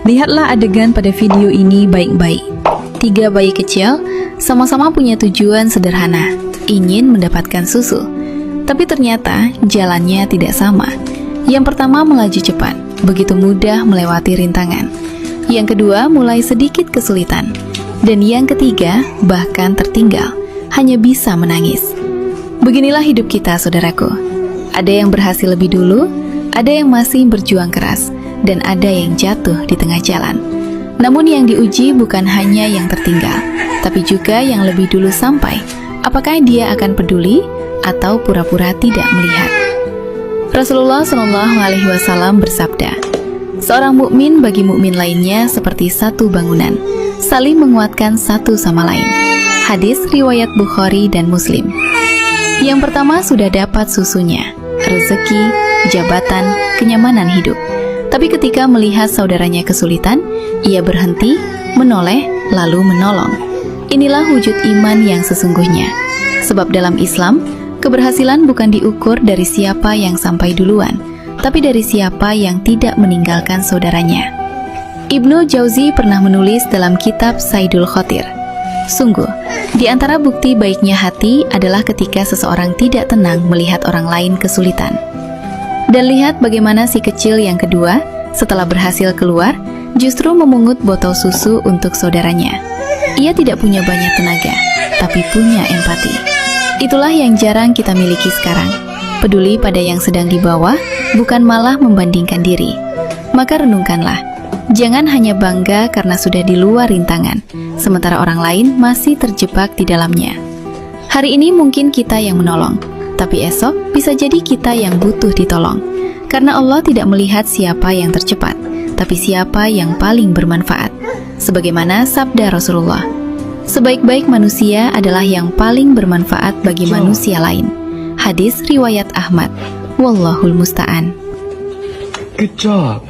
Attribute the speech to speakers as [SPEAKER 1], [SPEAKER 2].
[SPEAKER 1] Lihatlah adegan pada video ini baik-baik. 3 bayi kecil sama-sama punya tujuan sederhana, ingin mendapatkan susu. Tapi ternyata jalannya tidak sama. Yang pertama melaju cepat, begitu mudah melewati rintangan. Yang kedua mulai sedikit kesulitan. Dan yang ketiga bahkan tertinggal, hanya bisa menangis. Beginilah hidup kita, saudaraku. Ada yang berhasil lebih dulu, ada yang masih berjuang keras, dan ada yang jatuh di tengah jalan. Namun yang diuji bukan hanya yang tertinggal, tapi juga yang lebih dulu sampai. Apakah dia akan peduli atau pura-pura tidak melihat? Rasulullah SAW bersabda, seorang mukmin bagi mukmin lainnya seperti satu bangunan, saling menguatkan satu sama lain. Hadis riwayat Bukhari dan Muslim. Yang pertama sudah dapat susunya, rezeki, jabatan, kenyamanan hidup. Tapi ketika melihat saudaranya kesulitan, ia berhenti, menoleh, lalu menolong. Inilah wujud iman yang sesungguhnya. Sebab dalam Islam, keberhasilan bukan diukur dari siapa yang sampai duluan, tapi dari siapa yang tidak meninggalkan saudaranya. Ibnu Jauzi pernah menulis dalam kitab Saidul Khotir, sungguh, di antara bukti baiknya hati adalah ketika seseorang tidak tenang melihat orang lain kesulitan. Dan lihat bagaimana si kecil yang kedua, setelah berhasil keluar, justru memungut botol susu untuk saudaranya. Ia tidak punya banyak tenaga, tapi punya empati. Itulah yang jarang kita miliki sekarang. Peduli pada yang sedang di bawah, bukan malah membandingkan diri. Maka renungkanlah, jangan hanya bangga karena sudah di luar rintangan, sementara orang lain masih terjebak di dalamnya. Hari ini mungkin kita yang menolong, tapi esok bisa jadi kita yang butuh ditolong. Karena Allah tidak melihat siapa yang tercepat, tapi siapa yang paling bermanfaat. Sebagaimana sabda Rasulullah, sebaik-baik manusia adalah yang paling bermanfaat bagi manusia lain. Hadis riwayat Ahmad. Wallahul musta'an.
[SPEAKER 2] Good job.